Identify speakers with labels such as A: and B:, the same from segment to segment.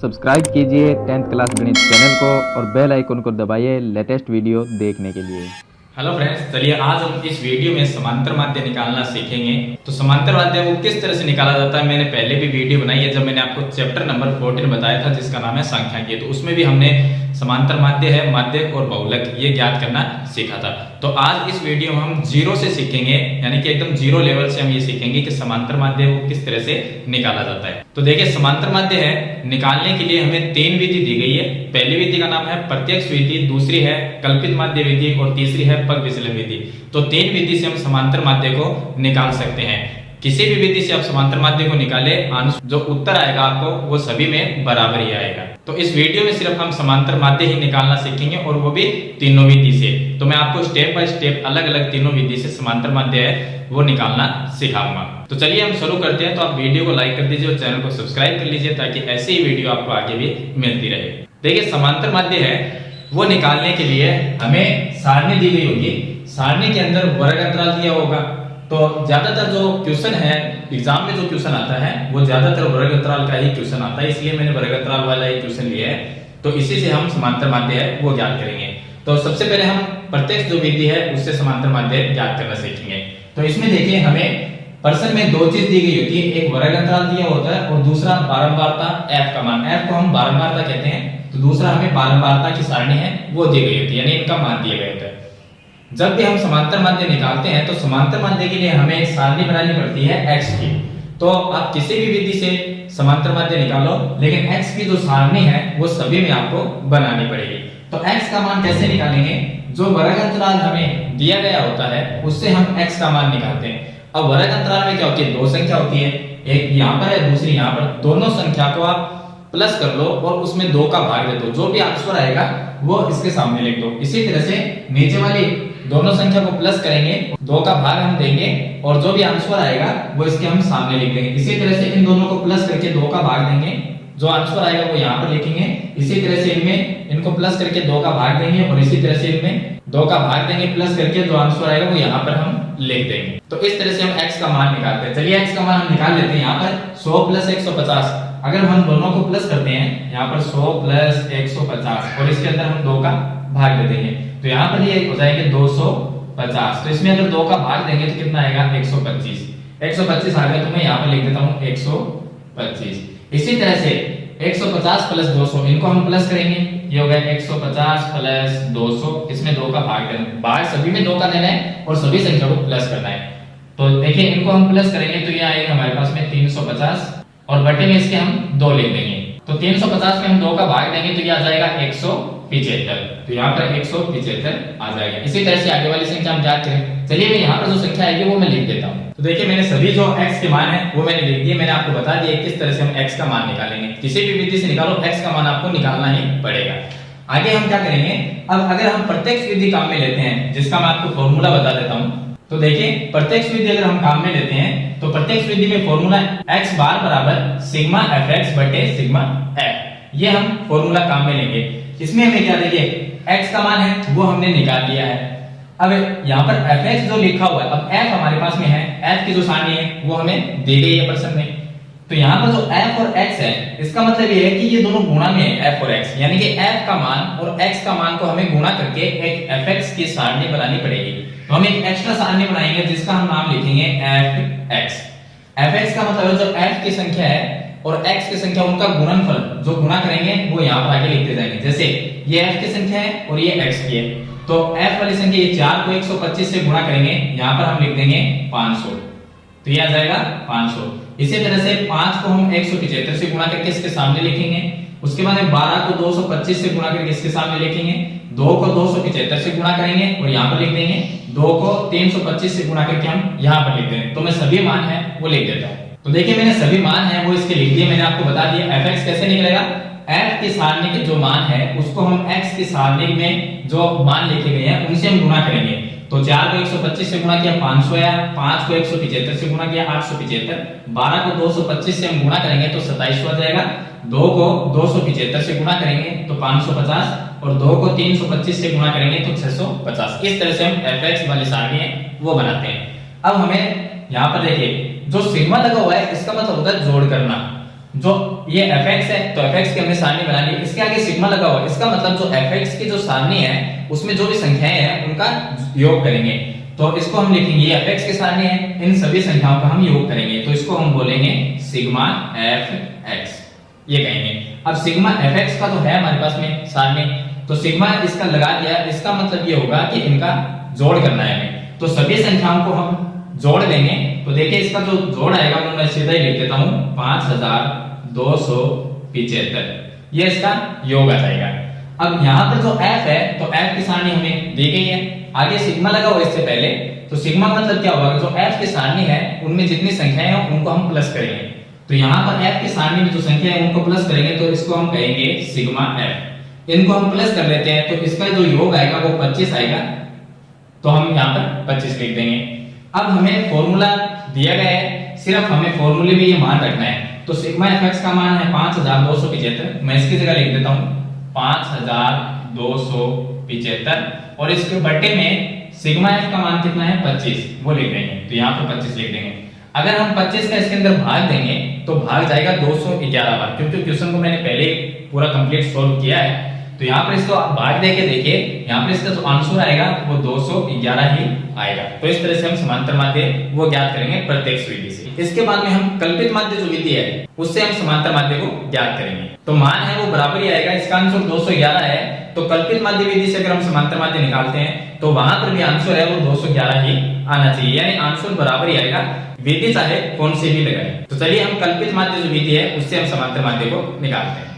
A: Subscribe कीजिए 10th class गणित channel को और बेल आइकन को दबाइए लेटेस्ट वीडियो देखने के लिए।
B: हेलो फ्रेंड्स, चलिए आज हम इस वीडियो में समांतर माध्य निकालना सीखेंगे। तो समांतर माध्य को किस तरह से निकाला जाता है मैंने पहले भी वीडियो बनाई है, जब मैंने आपको चैप्टर नंबर 14 बताया था जिसका नाम है सांख्यिकी। तो उसमें भी हमने समांतर माध्य है, माध्यक और बहुलक ये ज्ञात करना सीखा था। तो आज इस वीडियो में हम जीरो से सीखेंगे, यानी कि एकदम जीरो लेवल से हम ये सीखेंगे कि समांतर माध्य को किस तरह से निकाला जाता है। तो देखिए, समांतर माध्य है निकालने के लिए हमें 3 विधि दी गई है। पहली विधि का नाम है प्रत्यक्ष विधि, दूसरी है कल्पित माध्य विधि और तीसरी है पग विचलन विधि। तो 3 विधि से हम समांतर माध्य को निकाल सकते हैं। किसी भी विधि से आप समांतर माध्य को निकाले, जो उत्तर आएगा आपको वो सभी में बराबर ही आएगा। तो इस वीडियो में सिर्फ हम समांतर माध्य ही निकालना सीखेंगे और वो भी तीनों विधि से। तो मैं आपको स्टेप बाय स्टेप अलग अलग तीनों विधि से समांतर माध्य है वो निकालना सिखाऊंगा। तो चलिए हम शुरू करते हैं। तो आप वीडियो को लाइक कर दीजिए और चैनल को सब्सक्राइब कर लीजिए ताकि ऐसी ही वीडियो आपको आगे भी मिलती रहे। देखिए, समांतर माध्य है वो निकालने के लिए हमें सारणी दी गई होगी। सारणी के अंदर वर्ग अंतराल दिया होगा। तो ज्यादातर जो क्वेश्चन है एग्जाम में, जो क्वेश्चन आता है वो ज्यादातर वर्ग अंतराल का ही क्वेश्चन आता है, इसलिए मैंने वर्ग अंतराल वाला ही क्वेश्चन लिया है। तो इसी से हम समांतर माध्य है वो ज्ञात करेंगे। तो सबसे पहले हम प्रत्यक्ष जो विधि है उससे समांतर माध्य ज्ञात करना सीखेंगे। तो इसमें देखिए, हमें प्रश्न में 2 चीज दी गई होती है, एक वर्ग अंतराल दिया होता है और दूसरा बारंबारता f का मान। f को हम बारंबारता कहते हैं। तो दूसरा हमें बारंबारता की सारणी है वो दी गई होती है, यानी इनका मान दिया गया होता है। जब भी हम समांतर माध्य निकालते हैं तो समांतर माध्य के लिए हमें सारणी बनानी पड़ती है x की। तो आप किसी भी विधि से समांतर माध्य निकालो, लेकिन x की जो सारणी है वो सभी में आपको बनानी पड़ेगी। तो x का मान कैसे निकालेंगे? जो वर्ग अंतराल हमें दिया गया होता है उससे हम x का मान निकालते हैं। अब वर्ग अंतराल में क्या होती है? 2 संख्या होती है, एक यहाँ पर है दूसरी यहाँ पर। दोनों संख्या को आप प्लस कर लो और उसमें 2 का भाग दे दो, जो भी आंसर आएगा वो इसके सामने लिख दो। इसी तरह से नीचे वाली दोनों संख्या को प्लस करेंगे, 2 का भाग हम देंगे और जो भी आंसर आएगा वो इसके हम सामने लिख देंगे। इसी तरह से इन दोनों को प्लस करके 2 का भाग देंगे, जो आंसर आएगा वो यहाँ पर लिखेंगे। इसी तरह से इनमें इनको प्लस करके 2 का भाग देंगे और इसी तरह से इनमें 2 का भाग देंगे प्लस करके, जो आंसर आएगा वो यहाँ पर हम लिख देंगे। तो इस तरह से हम x का मान निकालते हैं। चलिए x का मान हम निकाल लेते हैं। यहाँ पर 100 प्लस 150, अगर हम दोनों को प्लस करते हैं, यहाँ पर 100 प्लस 150 और इसके अंदर हम 2 का भाग दे देंगे, तो यहाँ पर ये हो जाएंगे 250। तो इसमें अगर 2 का भाग देंगे तो कितना आएगा? 125। 125 आ गया, तो मैं यहाँ पर लिख देता हूँ 125। इसी तरह से 150 प्लस 200 इनको हम प्लस करेंगे, ये हो गया 150 प्लस 200। इसमें 2 का भाग देना, भाग सभी में 2 का देना है और सभी संख्या को प्लस करना है। तो देखिए, इनको हम प्लस करेंगे तो ये आएगा हमारे पास में 350 और बटे में इसके हम 2 लिख देंगे। तो 350 में हम 2 का भाग देंगे तो ये आ जाएगा 175। तो यहाँ पर 175 आ जाएगा। इसी तरह से आगे वाली संख्या हम ज्ञात करें। चलिए, मैं यहाँ पर जो संख्या आएगी वो मैं लिख देता हूँ। तो देखिए, मैंने सभी जो x के मान है वो मैंने लिख दिए। मैंने आपको बता दिया किस तरह से हम x का मान निकालेंगे। किसी भी विधि से निकालो, x का मान आपको निकालना ही पड़ेगा। आगे हम क्या करेंगे? अब अगर हम प्रत्यक्ष विधि काम में लेते हैं, जिसका मैं आपको फॉर्मूला बता देता हूँ। तो देखिए, प्रत्यक्ष विधि अगर हम काम में लेते हैं तो प्रत्यक्ष विधि में फॉर्मूला x बार बराबर सिग्मा fx बटे सिग्मा f, ये हम फॉर्मूला काम में लेंगे। इसमें हमें क्या, देखिए x का मान है वो हमने निकाल लिया है। अब यहाँ पर fx जो लिखा हुआ है, अब f हमारे पास में है, f की जो सारणी है वो हमें दी गई है प्रश्न में। तो यहाँ पर जो f और x है, इसका मतलब ये है कि ये दोनों गुणा में है, f और x, यानी कि f का मान और x का मान को हमें गुणा करके एक fx की सारणी बनानी पड़ेगी। तो हम एक एक्स्ट्रा सारणी बनाएंगे जिसका हम नाम लिखेंगे fx। fx का मतलब है जो f की संख्या है और x की संख्या, उनका गुणनफल जो गुणा करेंगे वो यहाँ पर आगे लिखते जाएंगे। जैसे ये f की संख्या है और ये x की है, तो f वाली संख्या ये 4 को 125 से गुणा करेंगे, यहाँ पर हम लिख देंगे 500। तो ये आ जाएगा 500। इसी तरह से 5 को हम 175 से गुणा करके इसके सामने लिखेंगे। उसके बाद 12 को 225 से गुणा करके इसके सामने लिखेंगे। 2 को 275 से गुणा करेंगे और यहाँ पर लिख देंगे। 2 को 325 से गुणा करके हम यहाँ पर लिख देंगे। तो मैं सभी मान है वो लिख देता हूँ। तो देखिए, मैंने सभी मान है वो इसके लिख दिए। मैंने आपको बता दिया fx कैसे निकलेगा। f की सारणी के जो मान है उसको हम x की सारणी में जो मान लिखे गए हैं उनसे हम गुणा करेंगे। तो 4 को 125 से गुणा किया 500 आया, 5 को 175 से गुणा किया 875, 12 को 225 से हम गुणा करेंगे तो 2700 आ जाएगा। 2 को 275 से गुणा करेंगे तो 550 और 2 को 325 से गुणा करेंगे तो 650। इस तरह से हम fx वाली सारणी है वो बनाते हैं। अब हमें यहाँ पर देखिए, जो सिग्मा लगा हुआ है इसका मतलब होता है जोड़ करना। जो ये fx है तो fx की हमने सारणी बना ली, इसके आगे सिग्मा लगा हुआ है, इसका मतलब जो fx की जो सारणी है उसमें जो भी संख्याएं हैं उनका योग करेंगे। तो इसको हम लिखेंगे, ये fx की सारणी है, इन सभी संख्याओं का हम योग करेंगे, तो इसको हम बोलेंगे सिग्मा fx, ये कहेंगे। अब सिग्मा fx का तो है हमारे पास में सारणी, तो सिग्मा इसका लगा दिया, इसका मतलब ये होगा कि इनका जोड़ करना है हमें, तो सभी संख्याओं को हम जोड़ देंगे। तो देखिए इसका जो जोड़ आएगा वो मैं सीधा ही लिख देता हूं 5275, ये इसका योग आ जाएगा। अब यहाँ पर जो f है तो f की सारणी हमें दी गई है, आगे सिग्मा लगा हुआ इससे पहले, तो सिग्मा मतलब क्या होगा, जो f की सारणी है उनमें जितनी संख्याएं हैं उनको हम प्लस करेंगे। तो यहाँ पर f की सारणी में जो संख्या है उनको प्लस करेंगे, तो इसको हम कहेंगे सिग्मा f। इनको हम प्लस कर लेते हैं, तो इसका जो योग आएगा वो 25 आएगा, तो हम यहाँ पर 25 लिख देंगे। अब हमें फॉर्मूला दिया गया है, सिर्फ हमें फॉर्मूले में ये मान रखना है। तो सिग्मा fx का मान है 5275, मैं इसकी जगह लिख देता हूँ 5275, और इसके बट्टे में सिग्मा f का मान कितना है 25, वो लिख देंगे, तो यहाँ पर 25 लिख देंगे। अगर हम 25 का इसके अंदर भाग देंगे तो भाग जाएगा 211 बार, क्योंकि क्वेश्चन को मैंने पहले पूरा कंप्लीट सोल्व किया है। तो यहाँ पर इसको भाग देके देखिए, यहाँ पर इसका जो आंसर आएगा वो 211 ही आएगा। तो इस तरह से हम समांतर माध्य वो ज्ञात करेंगे प्रत्यक्ष विधि से। इसके बाद में हम कल्पित माध्य जो विधि है उससे हम समांतर माध्य को ज्ञात करेंगे। तो मान है वो बराबर ही आएगा, इसका आंसर 211 है, तो कल्पित माध्य विधि से अगर हम समांतर माध्य निकालते हैं तो वहां पर भी आंसर है वो 211 ही आना चाहिए, यानी आंसर बराबर ही आएगा, विधि चाहे कौन सी भी लगाए। तो चलिए हम कल्पित माध्य जो विधि है उससे हम समांतर माध्य को निकालते हैं।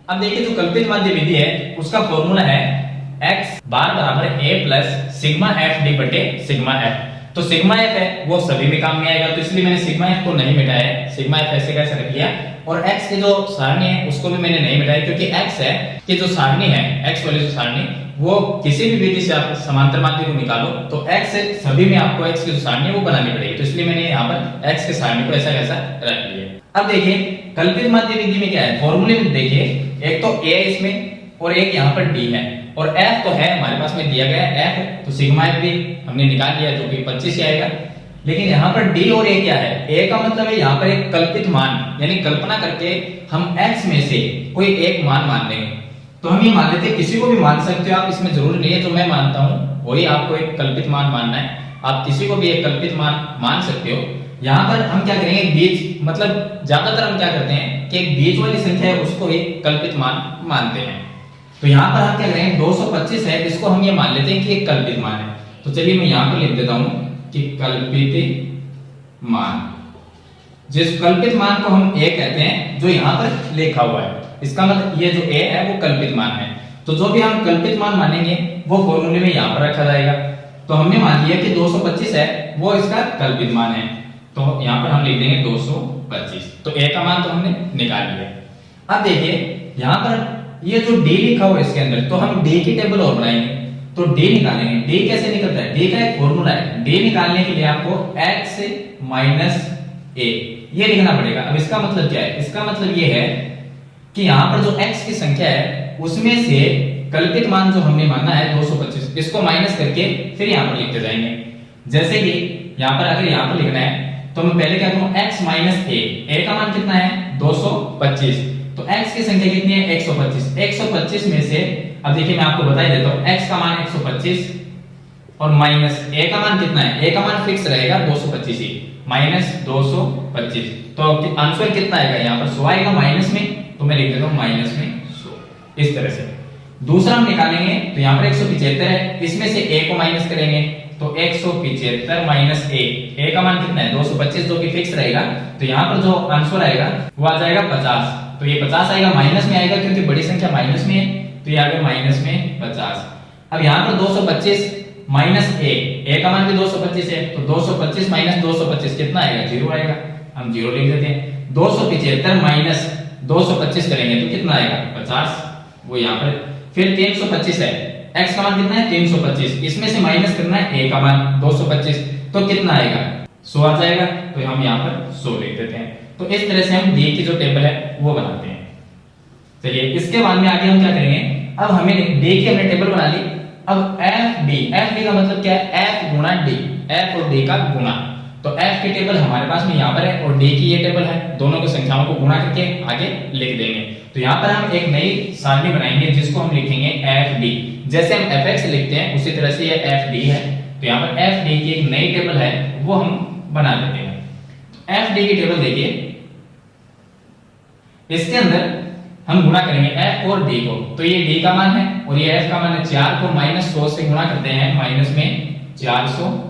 B: अब देखिए जो कल्पित माध्य विधि है उसका फॉर्मूला है x बार बराबर a plus sigma f D बटे सिग्मा f। तो सिग्मा f है वो सभी में काम में आएगा, तो इसलिए मैंने सिग्मा f को नहीं मिटाया है, सिग्मा f ऐसे कैसे रख लिया, और x की जो सारणी है उसको भी मैंने नहीं मिटाया, क्योंकि x है कि जो सारणी है, x वाली जो सारणी वो किसी भी विधि से आप समांतर माध्य को निकालो तो x से सभी में आपको x की जो सारणी है वो बनानी पड़ेगी, तो इसलिए मैंने यहाँ पर x के सारणी को ऐसा कैसा रख लिया। अब देखिए कल्पित माध्य विधि में क्या है, फॉर्मूले में देखिए एक तो a इसमें और एक यहाँ पर d है, और f तो है हमारे पास में दिया गया है f, तो सिग्मा f भी हमने निकाल लिया जो कि 25 ही आएगा। लेकिन यहाँ पर d और a क्या है, a का मतलब है यहाँ पर एक कल्पित मान, यानी कल्पना करके हम x में से कोई एक मान लेंगे। तो हम ये मान लेते हैं, किसी को भी मान सकते हो आप, इसमें जरूरी नहीं है जो मैं मानता हूँ वही आपको एक कल्पित मान मानना है, आप किसी को भी एक कल्पित मान सकते हो। यहाँ पर हम क्या करेंगे, बीज मतलब ज्यादातर हम क्या करते हैं कि एक बीज वाली संख्या है उसको एक कल्पित मान मानते हैं। तो यहाँ पर हम क्या करेंगे, 225 है, इसको हम ये मान लेते हैं कि एक कल्पित मान है। तो चलिए मैं यहाँ पर लिख देता हूँ कि कल्पित मान, जिस कल्पित मान को हम a कहते हैं जो यहाँ पर लिखा हुआ है, इसका मतलब ये जो a है वो कल्पित मान है। तो जो भी हम कल्पित मान मानेंगे वो फॉर्मूले में यहाँ पर रखा जाएगा। तो हमने मान लिया कि 225 है वो इसका कल्पित मान है, तो यहाँ पर हम लिख देंगे 225, तो a का मान तो हमने निकाल लिया। अब देखिए यहाँ पर ये जो d लिखा हुआ है इसके अंदर, तो हम d की टेबल और बनाएंगे, तो d निकालेंगे। d कैसे निकलता है, d का एक फॉर्मूला है, d निकालने के लिए आपको x माइनस a ये लिखना पड़ेगा। अब इसका मतलब क्या है, इसका मतलब ये है कि यहाँ पर जो x की संख्या है उसमें से कल्पित मान जो हमने माना है 225, इसको माइनस करके फिर यहाँ पर लिखते जाएंगे। जैसे कि यहाँ पर अगर यहाँ पर लिखना है तो मैं पहले क्या करूँ, x माइनस a का मान कितना है 225, तो x की संख्या कितनी है 125, 125 में से अब देखिए मैं आपको बता ही देता हूँ, x का मान 125 और माइनस a का मान कितना है, a का मान फिक्स रहेगा 225 ही, माइनस 225, तो आंसर कितना आएगा, यहाँ पर 100 आएगा माइनस में, तो मैं लिख देता हूँ माइनस में 100। इस तरह से दूसरा हम निकालेंगे, तो यहाँ पर 175 है, इसमें से a को माइनस करेंगे, तो 175 माइनस a का मान कितना है 225 जो कि फिक्स रहेगा, तो यहाँ पर जो आंसर आएगा वो आ जाएगा 50, तो ये 50 आएगा, माइनस में आएगा क्योंकि बड़ी संख्या माइनस में है, तो ये आ गया माइनस में 50। अब यहाँ पर 225 माइनस a का मान भी 225 है, तो 225 माइनस 225 कितना आएगा, 0 आएगा, हम 0 लिख देते हैं। 275 माइनस 225 करेंगे तो कितना आएगा 50, वो यहाँ पर फिर 325 है, x का मान कितना है 325, इसमें से माइनस करना है a का मान 225, तो कितना आएगा 100 आ जाएगा, तो हम यहाँ पर 100 लिख देते हैं। तो इस तरह से हम d की जो टेबल है वो बनाते हैं। चलिए इसके बाद में आगे हम क्या करेंगे, अब हमें d की हमने टेबल बना ली, अब f d का मतलब क्या है, f गुणा d, f और d का गुणा, तो तो f की टेबल हमारे पास में यहाँ पर है और d की ये टेबल है, दोनों की संख्याओं को गुणा करके आगे लिख देंगे। तो यहाँ पर हम एक नई सारणी बनाएंगे जिसको हम लिखेंगे fd। जैसे हम fx लिखते हैं उसी तरह से ये fd है। तो यहाँ पर fd की एक नई टेबल है वो हम बना लेते हैं। fd की टेबल देखिए, इसके अंदर हम गुणा करेंगे f और d को। तो ये d का मान है और ये f का मान है। 4 को -100 से गुणा करते हैं, माइनस में 400।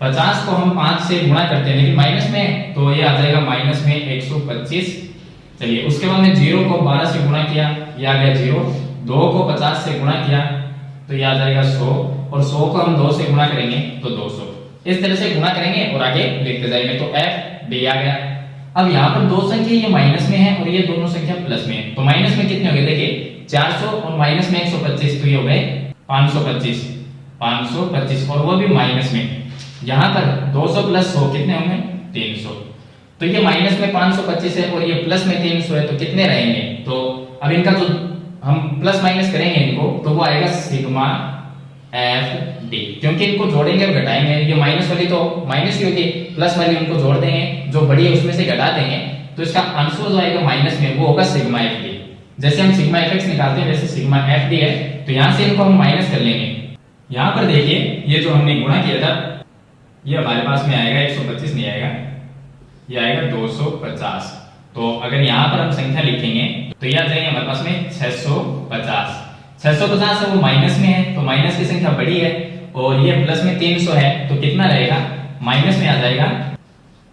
B: 50 को हम 5 से गुणा करते हैं लेकिन माइनस में, तो ये आ जाएगा माइनस में 125। चलिए उसके बाद में 0 को 12 से गुणा किया, ये आ गया 0। 2 को 50 से गुणा किया तो ये आ जाएगा 100 और 100 को हम 2 से गुणा करेंगे तो 200। इस तरह से गुणा करेंगे और आगे लिखते जाएंगे। तो fd आ गया। अब यहाँ पर दो संख्या ये माइनस में है और ये दोनों संख्या प्लस में है। तो माइनस में कितने हो गए देखिए 400 और माइनस में 125, तो ये हो गए 525 और वो भी माइनस में। यहाँ पर 200 प्लस 100 कितने होंगे 300। तो ये माइनस में 525 है और ये प्लस में 300 है, तो कितने रहेंगे। तो अब इनका जो हम प्लस माइनस करेंगे इनको तो वो आएगा सिग्मा fd, क्योंकि इनको जोड़ेंगे और घटाएंगे। ये माइनस वाली तो माइनस ही होगी, प्लस वाली उनको जोड़ देंगे, जो बड़ी है उसमें से घटा देंगे, तो इसका आंसर जो आएगा माइनस में वो होगा सिग्मा fd। जैसे हम सिग्मा fx निकालते हैं वैसे सिग्मा fd है। तो यहाँ से इनको हम माइनस कर लेंगे। यहाँ पर देखिए ये जो हमने गुणा किया था ये हमारे पास में आएगा 125 नहीं आएगा, ये आएगा 250। तो अगर यहाँ पर हम संख्या लिखेंगे तो ये आ जाएंगे हमारे पास में 650। 650 है वो माइनस में है तो माइनस की संख्या बड़ी है और ये प्लस में 300 है तो कितना रहेगा माइनस में आ जाएगा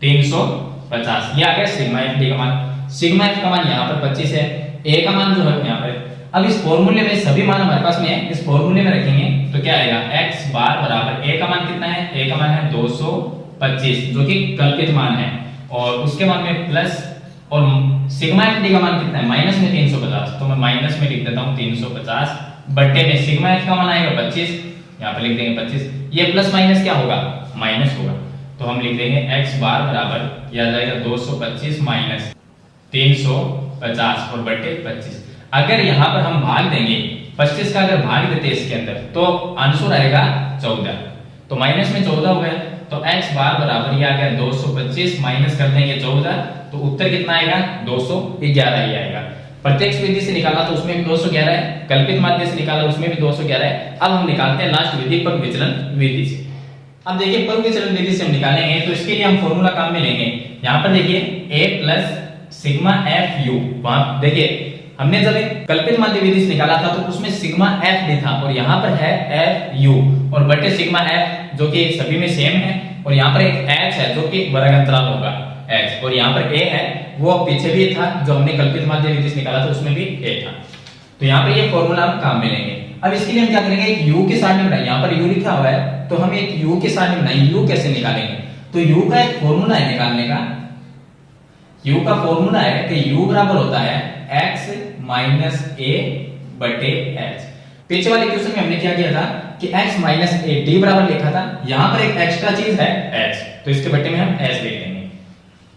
B: 350। ये आ गया सिग्मा fd का मान। सिग्मा f का मान यहाँ पर 25 है, a का मान जो है यहाँ पर। अब इस फॉर्मूले में सभी मान हमारे पास में है, इस फॉर्मूले में रखेंगे तो क्या आएगा x बार बराबर a का मान कितना है, a का मान है 225 जो कि कल्पित मान है और उसके मान में प्लस और सिग्मा fd का मान कितना है माइनस में 350। तो मैं माइनस में लिख देता हूँ 350 बट्टे में सिग्मा f का मान आएगा 25, यहाँ पे लिख देंगे 25। ये प्लस माइनस क्या होगा माइनस होगा, तो हम लिख देंगे x बार बराबर यह आ जाएगा 225 माइनस 350 और बट्टे 25। अगर यहाँ पर हम भाग देंगे 25 का अगर भाग देते इसके अंदर तो आंसर आएगा 14। तो माइनस में 14 हो गया तो x बार बराबर ये आ गया 225 माइनस कर देंगे 14 तो उत्तर कितना आएगा 211 ही आएगा। प्रत्यक्ष विधि से निकाला तो उसमें भी 211 है, कल्पित माध्य से निकाला उसमें भी 211 है। अब हम निकालते हैं लास्ट विधि पग विचलन विधि से। अब देखिए पग विचलन विधि से हम निकालेंगे तो इसके लिए हम फॉर्मूला काम में लेंगे। यहाँ पर देखिए a प्लस सिग्मा fu, वहां देखिए हमने जब एक कल्पित माध्य विधि से निकाला था तो उसमें सिग्मा fd था और यहाँ पर है fu और बटे सिग्मा f जो कि सभी में सेम है और यहाँ पर एक h है जो कि वर्ग अंतराल होगा h और यहाँ पर a है वो पीछे भी था जो हमने कल्पित माध्य विधि से निकाला था उसमें भी a था। तो यहाँ पर ये फॉर्मूला हम काम में लेंगे। अब इसके लिए हम क्या करेंगे एक u की सारणी बनाएंगे। यहाँ पर u लिखा हुआ है तो हम एक u की सारणी बनाएंगे। u कैसे निकालेंगे तो u का एक फॉर्मूला है निकालने का। u का फॉर्मूला है कि u बराबर होता है x माइनस a बटे h। पीछे वाले क्वेश्चन में हमने क्या किया था कि x माइनस a d बराबर लिखा था, यहाँ पर एक एक्स्ट्रा चीज है h तो इसके बटे में हम h लिख देंगे।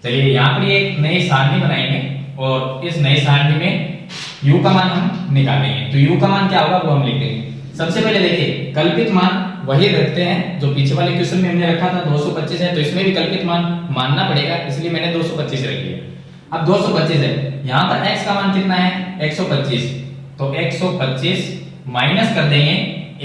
B: चलिए यहाँ पर एक नई सारणी बनाएंगे और इस नई सारणी में u का मान हम निकालेंगे। तो u का मान क्या होगा वो हम लिख देंगे। सबसे पहले देखिए कल्पित मान वही रखते हैं जो पीछे वाले क्वेश्चन में हमने रखा था 225 है तो इसमें भी कल्पित मान मानना पड़ेगा इसलिए मैंने 225 रख लिया। अब 225 है, यहाँ पर x का मान कितना है 125 तो 125 माइनस कर देंगे a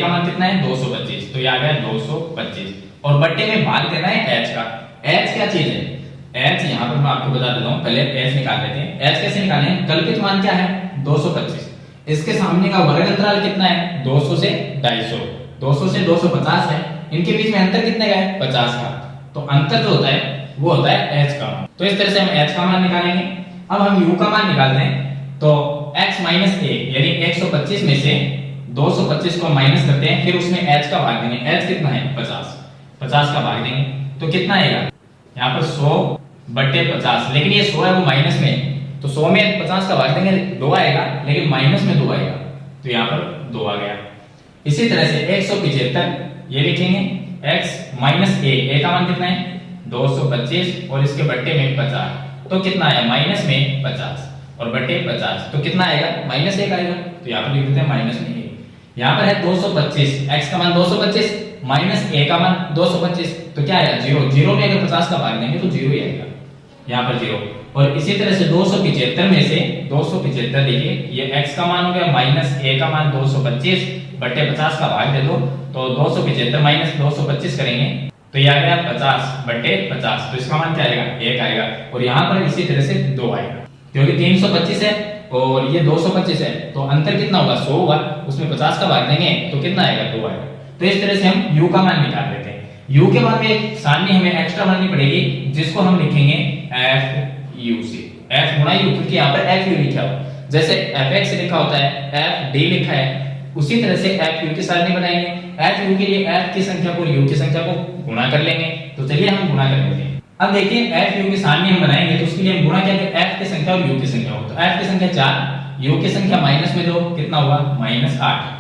B: का मान कितना है 225 तो ये आ गया 225 और बट्टे में भाग देना है h का। h क्या चीज है h, यहाँ पर मैं आपको बता देता हूँ, पहले h निकाल लेते हैं। h कैसे निकालें, कल्पित मान क्या है 225, इसके सामने का वर्ग अंतराल कितना है 200 से 250, 200 से 250 है, इनके बीच में अंतर कितने का है 50 का। तो अंतर जो होता है वो होता है h का मान। तो इस तरह से हम h का मान निकालेंगे। अब हम u का मान निकालते हैं तो x माइनस a यानी 125 में से 225 को माइनस करते हैं फिर उसमें h का भाग देंगे। h कितना है 50 का भाग देंगे तो कितना आएगा यहाँ पर 100 बटे 50, लेकिन ये 100 है वो माइनस में तो 100 में 50 का भाग देंगे 2 आएगा लेकिन माइनस में 2 आएगा तो यहाँ पर 2 आ गया। इसी तरह से 175 ये लिखेंगे x माइनस a का मान कितना है 225 और इसके बट्टे में 50 तो कितना आया माइनस में 50 और बट्टे 50 तो कितना आएगा माइनस 1 आएगा तो यहाँ पर लिख देते हैं माइनस में 1। यहाँ पर है 225 x का मान 225 माइनस ए का मान 225, तो क्या आएगा 0। 0 में अगर 50 का भाग देंगे तो 0 ही आएगा, यहाँ पर 0। और इसी तरह से 275 में से 275 देखिए ये x का मान हो गया माइनस a का मान 225 बटे 50 का भाग दे दो, तो 275 माइनस 225 करेंगे तो ये आ गया 50 बटे 50, तो इसका मान क्या आएगा 1 आएगा। और यहाँ पर इसी तरह से 2 आएगा, क्योंकि 325 है और ये 225 है, तो अंतर कितना होगा 100 होगा, उसमें 50 का भाग देंगे तो कितना आएगा 2 आएगा। तो इस तरह से हम u का मान निकाल लेते हैं। u के बाद में एक सारणी हमें एक्स्ट्रा बनानी पड़ेगी, जिसको हम लिखेंगे f u से, f गुणा u, क्योंकि यहाँ पर f u लिखा हुआ, जैसे fx लिखा होता है f d लिखा है, उसी तरह से f u की सारणी बनाएंगे। f u के लिए f की संख्या को u की संख्या को गुणा कर लेंगे, तो चलिए हम गुणा कर लेते हैं। अब देखिए f u की सारणी हम बनाएंगे तो उसके लिए हम गुणा क्या करेंगे, f की संख्या और u की संख्या हो, तो f की संख्या 4, u की संख्या माइनस में 2, कितना हुआ -8,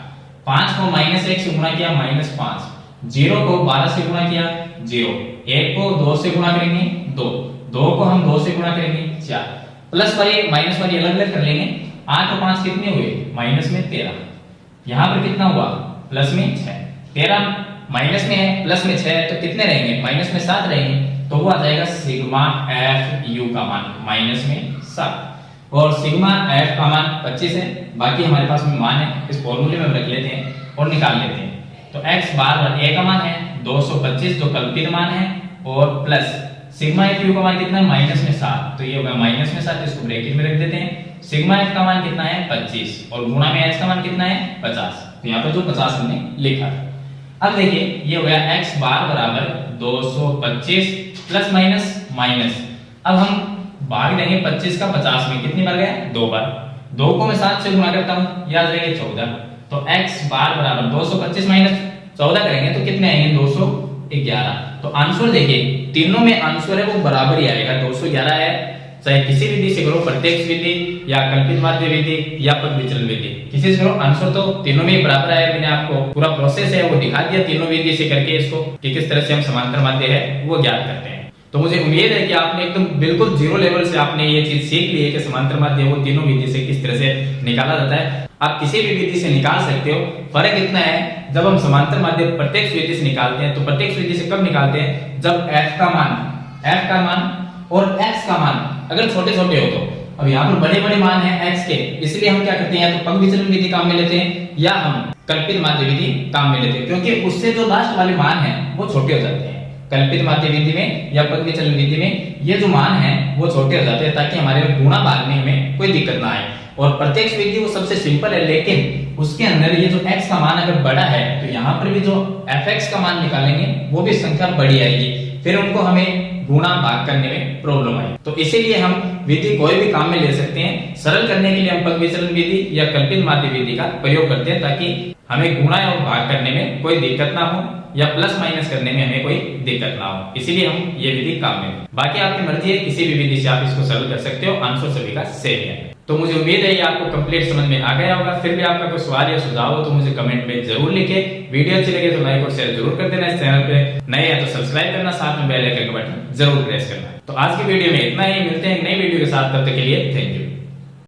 B: 5 को -1 से गुणा किया -5, 0 को 12 से गुणा किया 0, 1 को 2 से गुणा करेंगे 2, 2 को हम 2 से गुणा करेंगे 4, प्लस वाले माइनस वाले अलग अलग कर लेंगे। 8 और 5 कितने हुए माइनस में 13, यहाँ पर कितना हुआ प्लस में 6, 13 माइनस में है प्लस में 6 तो कितने रहेंगे माइनस में 7 रहेंगे, तो वो आ जाएगा सिग्मा एफ यू का मान माइनस में 7, और सिग्मा एफ का मान 25 है। बाकी हमारे पास में मान है, इस फॉर्मूले में रख लेते हैं और निकाल लेते हैं। तो x बार ए का मान है 225 जो कल्पित मान है, और प्लस सिग्मा एफ यू का मान कितना है माइनस में 7, तो ये होगा माइनस में 7, इसको ब्रैकेट में रख देते हैं। सिग्मा एफ का मान कितना है 25 और गुणा में h का मान कितना है 50, तो यहाँ पर जो 50 हमने लिखा। अब देखिए ये हो गया x बार बराबर 225 प्लस माइनस माइनस, अब हम भाग देंगे 25 का 50 में, कितनी बार गया 2 बार, 2 को मैं 7 से गुणा करता हूँ, यह आ जाएगा 14, तो x बार बराबर 225 माइनस 14 करेंगे तो कितने आएंगे 211। तो आंसर देखिए तीनों में आंसर है वो बराबर ही आएगा, 211 है, चाहे किसी विधि से करो, प्रत्यक्ष विधि या कल्पित माध्य विधि या पद विचलन विधि, किसी से करो आंसर तो तीनों में बराबर आया। मैंने आपको पूरा प्रोसेस है वो दिखा दिया तीनों विधि से करके इसको कि किस तरह से हम समांतर माध्य है वो ज्ञात करते हैं। तो मुझे उम्मीद है कि आपने एकदम बिल्कुल जीरो लेवल से आपने ये चीज सीख ली है कि समांतर माध्य वो तीनों विधि से किस तरह से निकाला जाता है। आप किसी भी विधि से निकाल सकते हो, फर्क इतना है जब हम समांतर माध्य प्रत्यक्ष विधि से निकालते हैं तो प्रत्यक्ष विधि से कब निकालते हैं, जब f का मान और x का मान अगर छोटे छोटे हो। तो अब यहाँ पर बड़े बड़े मान हैं x के, इसलिए हम क्या करते हैं या तो पग विचलन विधि काम में लेते हैं या हम कल्पित माध्य विधि काम में लेते हैं, क्योंकि उससे जो लास्ट वाले मान हैं वो छोटे हो जाते हैं। कल्पित माध्य विधि में या पद विचलन विधि में ये जो मान है वो छोटे हो जाते हैं ताकि हमारे गुणा भाग में हमें कोई दिक्कत ना आए। और प्रत्यक्ष विधि वो सबसे सिंपल है, लेकिन उसके अंदर ये जो x का मान अगर बड़ा है तो यहाँ पर भी जो fx का मान निकालेंगे वो भी संख्या बड़ी आएगी, फिर उनको हमें गुणा भाग करने में प्रॉब्लम आई। तो इसीलिए हम विधि कोई भी काम में ले सकते हैं, सरल करने के लिए हम पद विचलन विधि या कल्पित माध्य विधि का प्रयोग करते हैं ताकि हमें गुणा और भाग करने में कोई दिक्कत ना हो या प्लस माइनस करने में हमें कोई दिक्कत ना हो, इसीलिए हम ये विधि काम में। बाकी आपकी मर्जी है, किसी भी विधि से आप इसको सरल कर सकते हो, आंसर सभी का सेम है। तो मुझे उम्मीद है ये आपको कंप्लीट समझ में आ गया होगा। फिर भी आपका कोई सवाल या सुझाव हो तो मुझे कमेंट में जरूर लिखे। वीडियो अच्छी लगे तो लाइक और शेयर जरूर कर देना। इस चैनल पे नए हैं तो सब्सक्राइब करना, साथ में बेल आइकन का बटन जरूर प्रेस करना। तो आज की वीडियो में इतना ही, मिलते हैं नई वीडियो के साथ, तब तक के लिए थैंक यू।